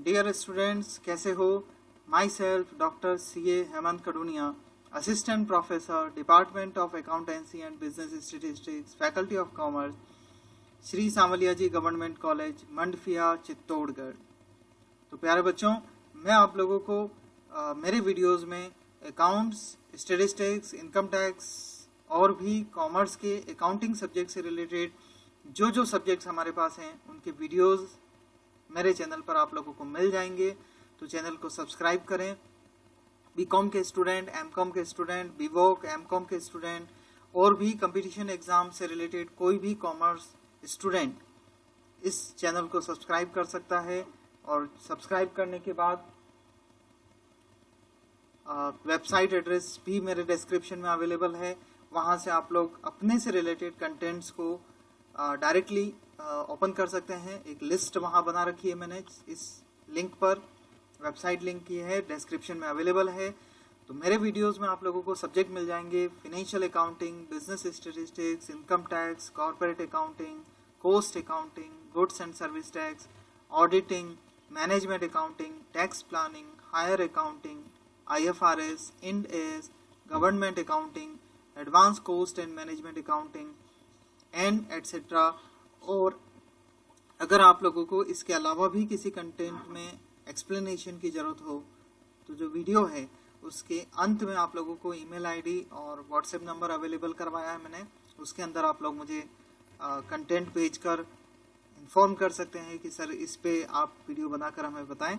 Dear students, कैसे हो? Myself doctor CA Hemant Kadunia, assistant professor, department of accountancy and business statistics, faculty of commerce, Shri Sanwaliya ji government college, Mandphiya, Chittorgarh. तो प्यारे बच्चों, मैं आप लोगों को मेरे वीडियोस में अकाउंट्स, स्टेटिस्टिक्स, इनकम टैक्स और भी कॉमर्स के अकाउंटिंग सब्जेक्ट से रिलेटेड जो सब्जेक्ट्स हमारे पास हैं उनके वीडियोस मेरे चैनल पर आप लोगों को मिल जाएंगे। तो चैनल को सब्सक्राइब करें। बीकॉम के स्टूडेंट, एमकॉम के स्टूडेंट, बीवोक, एमकॉम के स्टूडेंट और भी कंपटीशन एग्जाम से रिलेटेड कोई भी कॉमर्स स्टूडेंट इस चैनल को सब्सक्राइब कर सकता है। और सब्सक्राइब करने के बाद वेबसाइट एड्रेस भी मेरे डिस्क्रिप्शन में अवेलेबल है। वहां से आप लोग अपने से रिलेटेड कंटेंट्स को डायरेक्टली ओपन कर सकते हैं। एक लिस्ट वहां बना रखी है मैंने, इस लिंक पर वेबसाइट लिंक की है, डिस्क्रिप्शन में अवेलेबल है। तो मेरे वीडियोस में आप लोगों को सब्जेक्ट मिल जाएंगे: financial accounting, business statistics, income tax, corporate accounting, cost accounting, goods and service tax, auditing, management accounting, tax planning, higher accounting, IFRS, Ind AS, government accounting, advance cost and management accounting and etcetera. और अगर आप लोगों को इसके अलावा भी किसी content में एक्सप्लेनेशन की ज़रूरत हो तो जो वीडियो है उसके अंत में आप लोगों को ईमेल आईडी और व्हाट्सएप नंबर अवेलेबल करवाया है मैंने। उसके अंदर आप लोग मुझे कंटेंट भेजकर इन्फॉर्म कर सकते हैं कि सर इस पे आप वीडियो बनाकर हमें बताएं।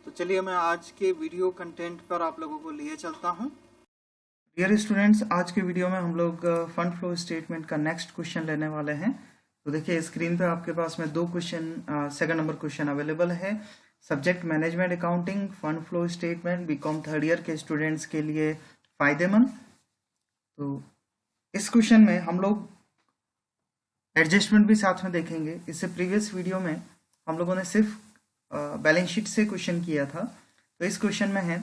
तो चलिए मैं आज के वीडियो कंटेंट पर आप लोगों को लिए चलता हूं। डियर स्टूडेंट्स, आज के वीडियो में हम लोग फंड फ्लो स्टेटमेंट का नेक्स्ट क्वेश्चन लेने वाले हैं। तो देखिए स्क्रीन पे आपके पास में दो question, second number question available है। Subject management accounting, fund flow statement, B Com third year के स्टूडेंट्स के लिए फायदेमंद। तो इस क्वेश्चन में हम लोग एडजस्टमेंट भी साथ में देखेंगे। इससे प्रीवियस वीडियो में हम लोगों ने सिर्फ बैलेंस शीट से क्वेश्चन किया था। तो इस क्वेश्चन में है,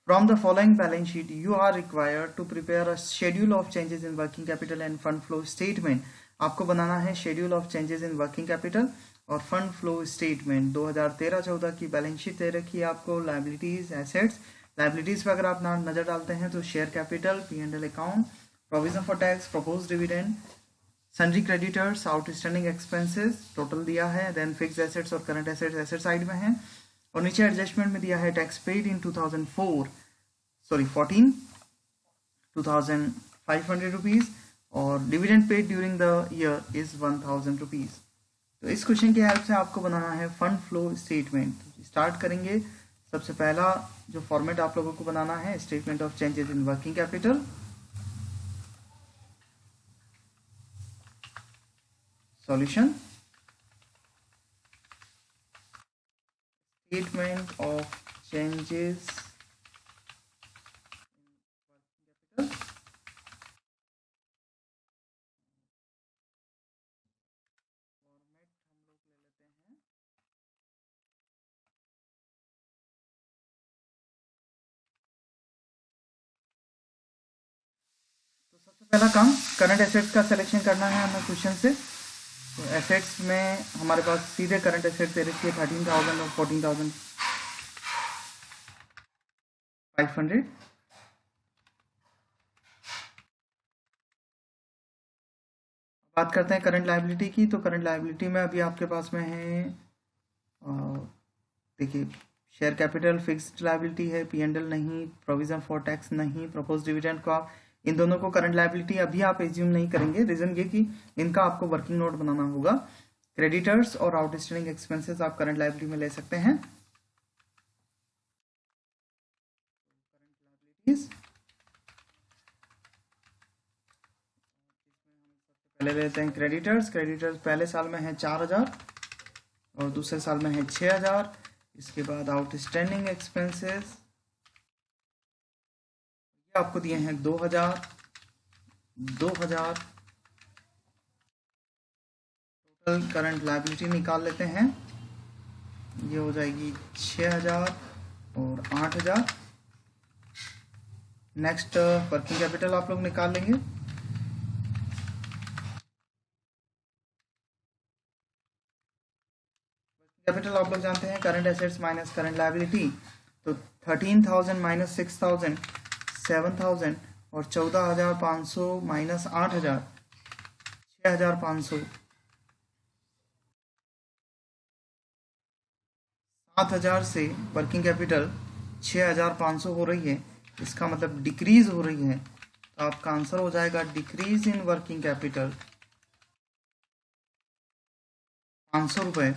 from the following balance sheet you are required to prepare a schedule of changes in working capital and fund flow statement. आपको बनाना है schedule of changes in working capital और फंड फ्लो स्टेटमेंट। 2013-14 की balance sheet दे रखी है आपको। Liabilities, assets. Liabilities पर अगर आप नजर डालते हैं तो share capital, P&L account, provision for tax, propose dividend, sundry creditors, outstanding expenses total दिया है। देन फिक्स एसेट्स और करंट एसेट्स एसेट साइड में है। और नीचे एडजस्टमेंट में दिया है टैक्स पेड इन 2014 2500 रुपीज और dividend paid during the year is 1000 rupees. तो इस क्वेश्चन की हेल्प से आपको बनाना है फंड फ्लो स्टेटमेंट। स्टार्ट करेंगे। सबसे पहला जो फॉर्मेट आप लोगों को बनाना है, statement of changes in working capital. Solution, statement of changes in working capital। Format हम लोग ले लेते हैं। तो सबसे पहला काम करंट एसेट्स का सिलेक्शन करना है हमें क्वेश्चन से। तो एसेट्स में हमारे पास सीधे करंट एसेट दे रखी है 13,000 और 14,500। बात करते हैं करंट लायबिलिटी की। तो करंट लायबिलिटी में अभी आपके पास में है, देखिए शेयर कैपिटल फिक्स्ड लायबिलिटी है, P&L नहीं, प्रोविजन फॉर टैक्स नहीं, प्रपोज डिविडेंड को आप इन दोनों को करंट लायबिलिटी अभी आप एज्यूम नहीं करेंगे। रीजन ये कि इनका आपको वर्किंग नोट बनाना होगा। क्रेडिटर्स और आउटस्टैंडिंग एक्सपेंसेस आप करंट लायबिलिटी में ले सकते हैं। पहले लेते हैं क्रेडिटर्स। क्रेडिटर्स पहले साल में है 4000 और दूसरे साल में है 6000। इसके बाद आउटस्टैंडिंग एक्सपेंसेस आपको दिए हैं 2000। टोटल करंट लायबिलिटी निकाल लेते हैं, ये हो जाएगी 6000 और 8000। नेक्स्ट वर्किंग कैपिटल आप लोग निकाल लेंगे। कैपिटल आप लोग जानते हैं current assets minus current liability, तो 13,000 माइनस 6,000 7,000 और 14,500 माइनस 8,000 6,500 7,000 से वर्किंग कैपिटल 6,500 हो रही है, इसका मतलब डिक्रीज हो रही है, तो आपका आंसर हो जाएगा डिक्रीज इन वर्किंग कैपिटल 500 रुपये,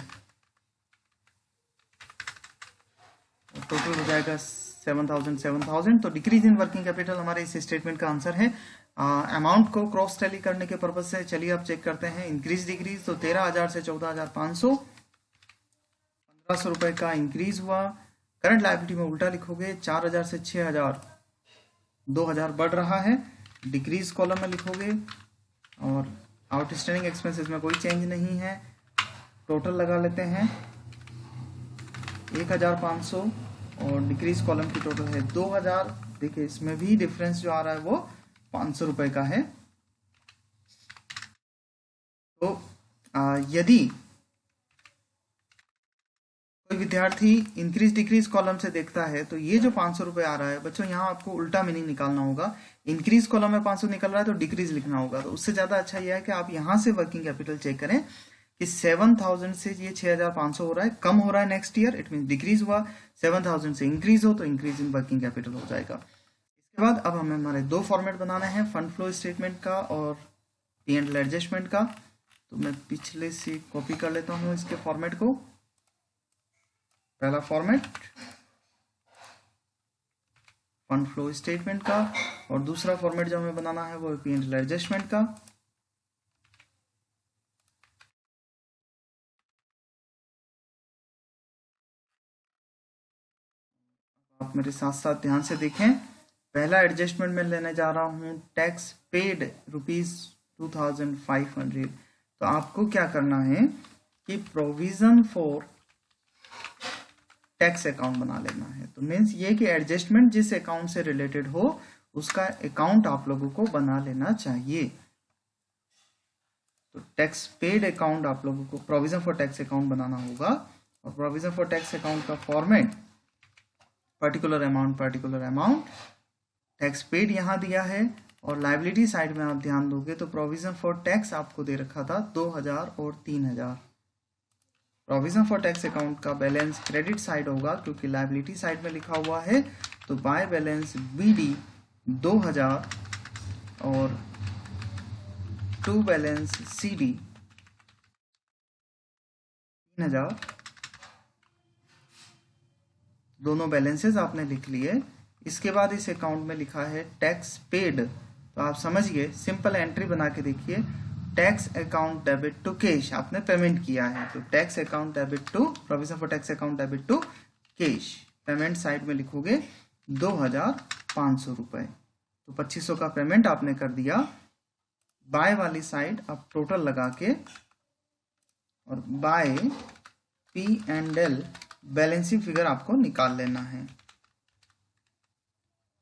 टोटल हो जाएगा 7,000। तो डिक्रीज इन वर्किंग कैपिटल हमारे इस स्टेटमेंट का आंसर है। अमाउंट को क्रॉस टैली करने के पर्पज से चलिए आप चेक करते हैं। इंक्रीज डिक्रीज, तो 13,000 से 14,500 1,500 रुपए का इंक्रीज हुआ। करंट लायबिलिटी में उल्टा लिखोगे, 4,000 से 6,000 2,000 बढ़ रहा है, डिक्रीज कॉलम में लिखोगे। और आउटस्टैंडिंग एक्सपेंसेस में कोई चेंज नहीं है, टोटल लगा लेते हैं 1,500 और डिक्रीज कॉलम की टोटल है 2,000। देखिए इसमें भी डिफरेंस जो आ रहा है वो 500 रुपए का है। तो यदि कोई विद्यार्थी इंक्रीज डिक्रीज कॉलम से देखता है तो ये जो 500 रुपए आ रहा है बच्चों, यहाँ आपको उल्टा मीनिंग निकालना होगा। इंक्रीज कॉलम में 500 निकल रहा है तो डिक्रीज लिखना होगा। तो उससे ज्यादा अच्छा यह है कि आप यहाँ से वर्किंग कैपिटल चेक करें कि 7,000 से ये 6,500 हो रहा है, कम हो रहा है next year, it mean decrease हुआ। 7,000 से इंक्रीज हो तो इंक्रीज इन वर्किंग कैपिटल हो जाएगा। इसके बाद अब हमें हमारे दो फॉर्मेट बनाना है, फंड फ्लो स्टेटमेंट का और P&L एडजस्टमेंट का। तो मैं पिछले से कॉपी कर लेता हूँ इसके फॉर्मेट को। पहला फॉर्मेट फंड फ्लो स्टेटमेंट का और दूसरा फॉर्मेट जो हमें बनाना है वो P&L एडजस्टमेंट का। आप मेरे साथ साथ ध्यान से देखें। पहला एडजस्टमेंट में लेने जा रहा हूं टैक्स पेड ₹2,500। तो आपको क्या करना है कि प्रोविजन फॉर टैक्स अकाउंट बना लेना है। तो मीन्स ये कि एडजस्टमेंट जिस अकाउंट से रिलेटेड हो उसका अकाउंट आप लोगों को बना लेना चाहिए। तो टैक्स पेड अकाउंट आप लोगों को प्रोविजन फॉर टैक्स अकाउंट बनाना होगा। और प्रोविजन फॉर टैक्स अकाउंट का format particular amount, tax paid यहां दिया है। और लाइबिलिटी साइड में आप ध्यान दोगे तो प्रोविजन फॉर टैक्स आपको दे रखा था 2,000 और 3,000। प्रोविजन फॉर टैक्स अकाउंट का बैलेंस क्रेडिट साइड होगा क्योंकि लाइबिलिटी साइड में लिखा हुआ है। तो बाय बैलेंस BD 2,000 और टू बैलेंस CD 3,000। दोनों बैलेंसेस आपने लिख लिए। इसके बाद इस अकाउंट में लिखा है टैक्स पेड। तो आप समझिए, सिंपल एंट्री बना के देखिए, tax account debit to cash, आपने पेमेंट किया है। तो tax account debit to provision for tax account debit to cash, payment side में लिखोगे 2,500 रुपए। तो 2,500 का पेमेंट आपने कर दिया। बाय वाली साइड आप टोटल लगा के और बाय P&L बैलेंसिंग फिगर आपको निकाल लेना है।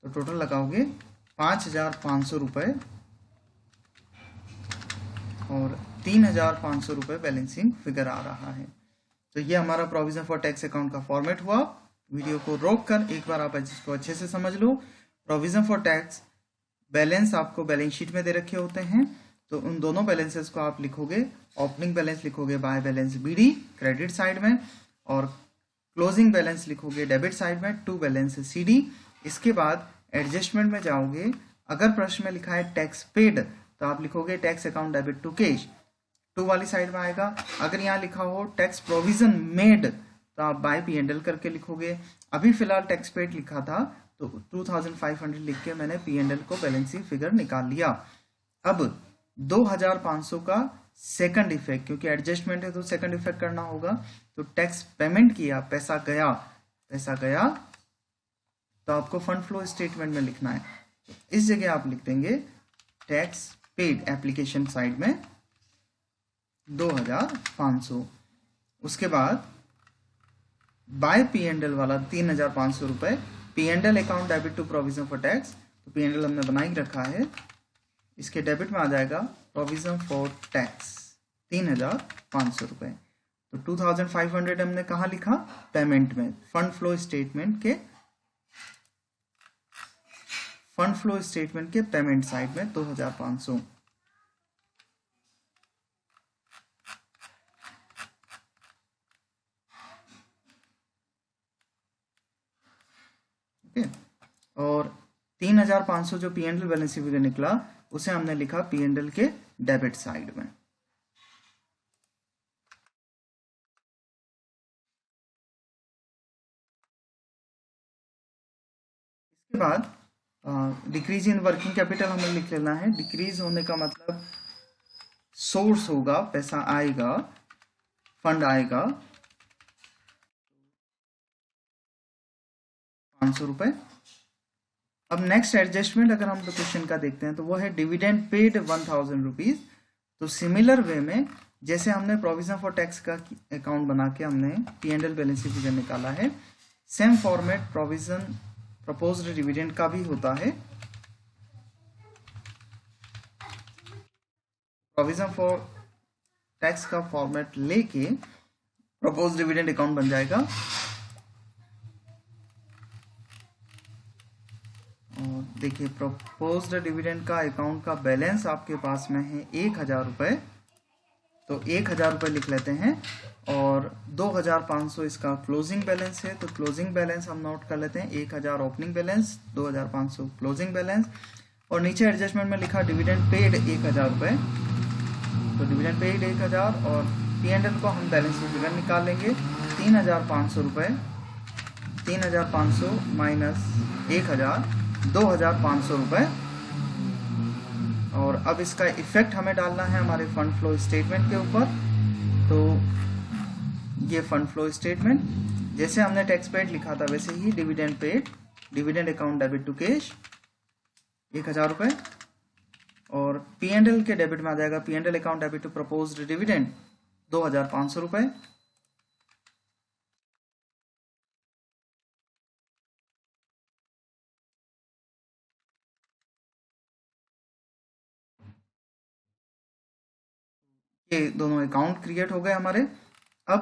तो टोटल लगाओगे 5,500 रुपए और 3,500 रुपए बैलेंसिंग फिगर आ रहा है। तो ये हमारा प्रोविजन फॉर टैक्स अकाउंट का फॉर्मेट हुआ। वीडियो को रोक कर एक बार आप इसको अच्छे से समझ लो। प्रोविजन फॉर टैक्स बैलेंस आपको बैलेंस शीट में दे रखे होते हैं। तो उन दोनों बैलेंसेस को आप लिखोगे, ओपनिंग बैलेंस लिखोगे by balance BD credit side में और क्लोजिंग बैलेंस लिखोगे डेबिट साइड में टू बैलेंस CD। इसके बाद एडजस्टमेंट में जाओगे, अगर प्रश्न में लिखा है टैक्स पेड तो आप लिखोगे tax account debit to cash, to वाली साइड में आएगा। अगर यहाँ लिखा हो टैक्स प्रोविजन मेड तो आप बाय P&L करके लिखोगे। अभी फिलहाल टैक्स पेड लिखा था तो 2,500 लिख के मैंने P&L को बैलेंसिंग फिगर निकाल लिया। अब 2,500 का सेकंड इफेक्ट, क्योंकि एडजस्टमेंट है तो सेकंड इफेक्ट करना होगा। तो टैक्स पेमेंट किया, पैसा गया तो आपको फंड फ्लो स्टेटमेंट में लिखना है। तो इस जगह आप लिख देंगे टैक्स पेड एप्लीकेशन साइड में 2,500। उसके बाद बाय P&L वाला 3,500 रुपए, P&L account debit to provision for tax. तो P&L हमने बना ही रखा है, इसके डेबिट में आ जाएगा प्रोविजन फॉर टैक्स 3,500 रुपए। तो 2500 हमने कहाँ लिखा, पेमेंट में, फंड फ्लो स्टेटमेंट के पेमेंट साइड में 2500। और 3500 जो P&L बैलेंस फिगर निकला उसे हमने लिखा P&L के डेबिट साइड में। इसके बाद डिक्रीज इन वर्किंग कैपिटल हमें लिख लेना है। डिक्रीज होने का मतलब सोर्स होगा, पैसा आएगा, फंड आएगा 500 रुपए। अब नेक्स्ट एडजस्टमेंट अगर हम क्वेश्चन का देखते हैं तो वो है डिविडेंड पेड 1000 रुपीज। तो सिमिलर वे में जैसे हमने प्रोविजन फॉर टैक्स का अकाउंट बना के हमने P&L बैलेंस फिगर निकाला है, same format provision proposed dividend का भी होता है। प्रोविजन फॉर टैक्स का फॉर्मेट लेके प्रपोज्ड डिविडेंड अकाउंट बन जाएगा। और देखिए प्रपोज्ड डिविडेंड का अकाउंट का बैलेंस आपके पास में है 1000 रुपये, तो 1000 रुपये लिख लेते हैं। और 2500 इसका क्लोजिंग बैलेंस है, तो क्लोजिंग बैलेंस हम नोट कर लेते हैं, 1000 ओपनिंग बैलेंस, 2500 क्लोजिंग बैलेंस। और नीचे एडजस्टमेंट में लिखा डिविडेंड पेड 1000 रुपये, तो डिविडेंड पेड 1000 और P&L को हम बैलेंस फिगर निकाल लेंगे 3500 रुपये, 3500 माइनस 1000, 2500 रुपये। और अब इसका इफेक्ट हमें डालना है हमारे फंड फ्लो स्टेटमेंट के ऊपर। तो ये फंड फ्लो स्टेटमेंट जैसे हमने टैक्स पेड लिखा था वैसे ही dividend paid, dividend account debit to cash 1000 रुपये, और P&L के डेबिट में आ जाएगा P&L account debit to proposed dividend 2500 रुपये। ये दोनों अकाउंट क्रिएट हो गए हमारे। अब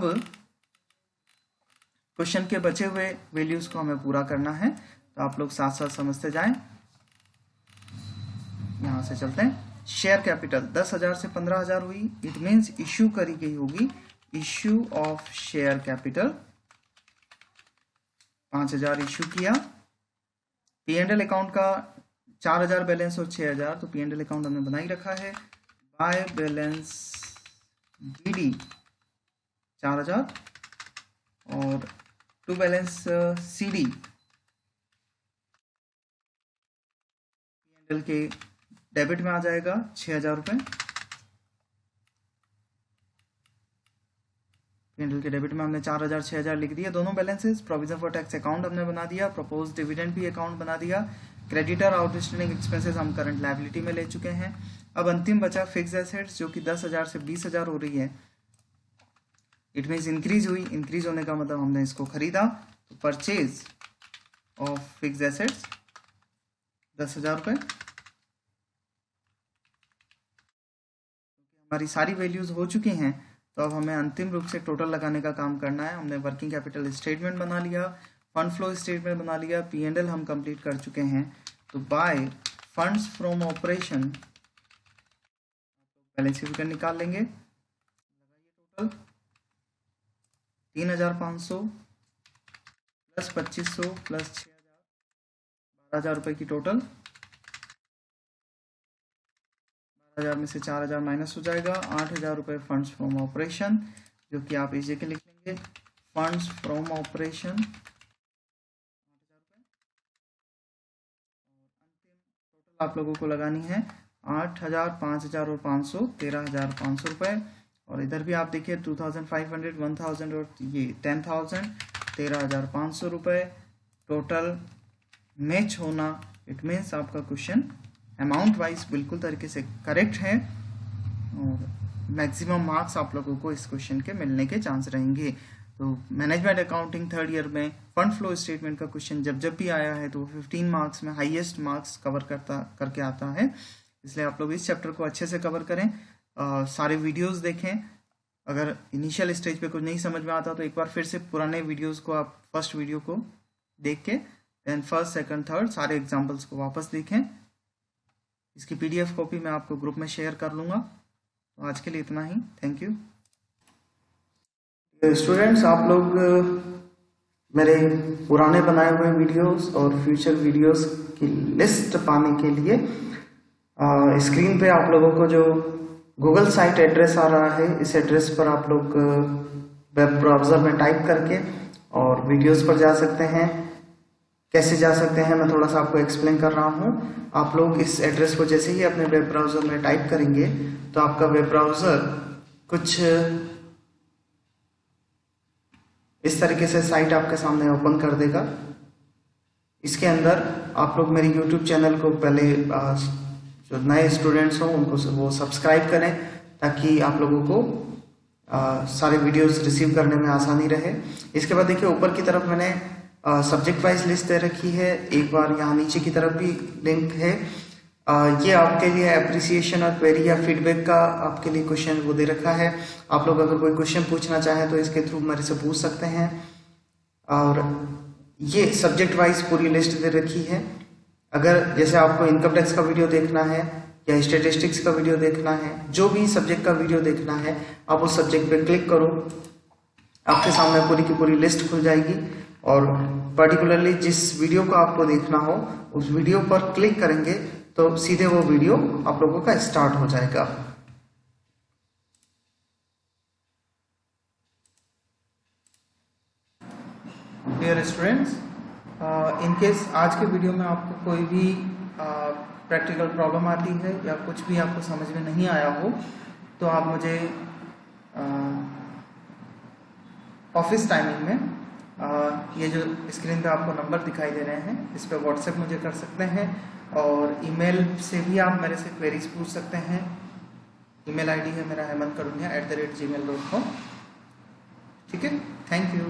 क्वेश्चन के बचे हुए वैल्यूज को हमें पूरा करना है, तो आप लोग साथ साथ समझते जाएं। यहां से चलते हैं। शेयर कैपिटल 10,000 से 15,000 हुई, इट मीन्स इश्यू करी गई होगी, issue of share capital 5000 issue किया। P&L अकाउंट का 4000 बैलेंस और 6000, तो P&L अकाउंट हमने बना ही रखा है। बाय बैलेंस BD 4000 और टू बैलेंस CD P&L के डेबिट में आ जाएगा 6000 रुपये। P&L के डेबिट में हमने 4000 6000 लिख दिया दोनों balances. Provision for tax account हमने बना दिया, प्रपोज डिविडेंड भी अकाउंट बना दिया। क्रेडिटर आउटस्टैंडिंग एक्सपेंसेस हम करंट लायबिलिटी में ले चुके हैं। अब अंतिम बचा फिक्स एसेट्स जो कि 10,000 से 20,000 हो रही है। इट मीन्स इंक्रीज हुई, इंक्रीज होने का मतलब हमने इसको खरीदा, तो परचेज ऑफ फिक्स एसेट्स 10,000 रुपये। हमारी सारी वैल्यूज हो चुकी हैं, तो अब हमें अंतिम रूप से टोटल लगाने का काम करना है। हमने वर्किंग कैपिटल स्टेटमेंट बना लिया, फंड फ्लो स्टेटमेंट बना लिया, P&L हम कंप्लीट कर चुके हैं। तो by funds from operation balance sheet figure निकाल लेंगे। टोटल 3500 प्लस 2500 प्लस 6000, 12,000 रुपये की टोटल। 12,000 में से 4,000 माइनस हो जाएगा, 8,000 रुपये फंड्स फ्रॉम ऑपरेशन, जो कि आप इस जगह लिख लेंगे फंड्स फ्रॉम ऑपरेशन 8,000 रुपये। और अंतिम टोटल आप लोगों को लगानी है 8,000, 5,000 और 500, 13,500 रुपये। और इधर भी आप देखिए 2,500, 1,000 और ये 10,000, 13,500 रुपये टोटल मैच होना। इट मीन्स आपका क्वेश्चन अमाउंट वाइज बिल्कुल तरीके से करेक्ट है और मैक्सिमम मार्क्स आप लोगों को इस क्वेश्चन के मिलने के चांस रहेंगे। तो मैनेजमेंट अकाउंटिंग थर्ड ईयर में फंड फ्लो स्टेटमेंट का क्वेश्चन जब भी आया है तो वो 15 मार्क्स में हाईएस्ट मार्क्स कवर करके आता है। इसलिए आप लोग इस चैप्टर को अच्छे से कवर करें, सारे वीडियोस देखें, अगर इनिशियल स्टेज पे कुछ नहीं समझ में आता तो एक बार फिर से पुराने वीडियोस को आप फर्स्ट वीडियो को देख के देन फर्स्ट सेकंड थर्ड सारे एग्जांपल्स को वापस देखें। इसकी PDF कॉपी मैं आपको ग्रुप में शेयर कर लूँगा। तो आज के लिए इतना ही, थैंक यू। स्टूडेंट्स, आप लोग मेरे पुराने बनाए हुए वीडियोस और फ्यूचर वीडियोस की लिस्ट पाने के लिए स्क्रीन पे आप लोगों को जो गूगल साइट एड्रेस आ रहा है, इस एड्रेस पर आप लोग वेब ब्राउज़र में टाइप करके और वीडियोस पर जा सकते हैं। कैसे जा सकते हैं मैं थोड़ा सा आपको एक्सप्लेन कर रहा हूँ। आप लोग इस एड्रेस को जैसे ही अपने वेब ब्राउज़र में टाइप करेंगे तो आपका वेब ब्राउज़र कुछ इस तरीके से साइट आपके सामने ओपन कर देगा। इसके अंदर आप लोग मेरे YouTube चैनल को पहले जो नए स्टूडेंट्स हों उनको वो सब्सक्राइब करें ताकि आप लोगों को सारे वीडियोस रिसीव करने में आसानी रहे। इसके बाद देखिए ऊपर की तरफ मैंने सब्जेक्ट वाइज लिस्ट दे रखी है। एक बार यहाँ नीचे की तरफ भी लिंक है। ये आपके लिए अप्रिसिएशन और क्वेरी या फीडबैक का आपके लिए क्वेश्चन वो दे रखा है। आप लोग अगर कोई क्वेश्चन पूछना चाहें तो इसके थ्रू मेरे से पूछ सकते हैं। और ये सब्जेक्ट वाइज पूरी लिस्ट दे रखी है। अगर जैसे आपको इनकम टैक्स का वीडियो देखना है या स्टैटिस्टिक्स का वीडियो देखना है, जो भी सब्जेक्ट का वीडियो देखना है, आप उस सब्जेक्ट पे क्लिक करो, आपके सामने पूरी की पूरी लिस्ट खुल जाएगी। और पर्टिकुलरली जिस वीडियो को आपको देखना हो उस वीडियो पर क्लिक करेंगे तो सीधे वो वीडियो आप लोगों का स्टार्ट हो जाएगा। डियर स्टूडेंट्स, इन केस आज के वीडियो में आपको कोई भी प्रैक्टिकल प्रॉब्लम आती है या कुछ भी आपको समझ में नहीं आया हो तो आप मुझे ऑफिस टाइमिंग में ये जो स्क्रीन पे आपको नंबर दिखाई दे रहे हैं इस पे व्हाट्सएप मुझे कर सकते हैं और ईमेल से भी आप मेरे से क्वेरीज पूछ सकते हैं। ईमेल आईडी है मेरा hemankarunia@gmail.com। ठीक है, थैंक यू।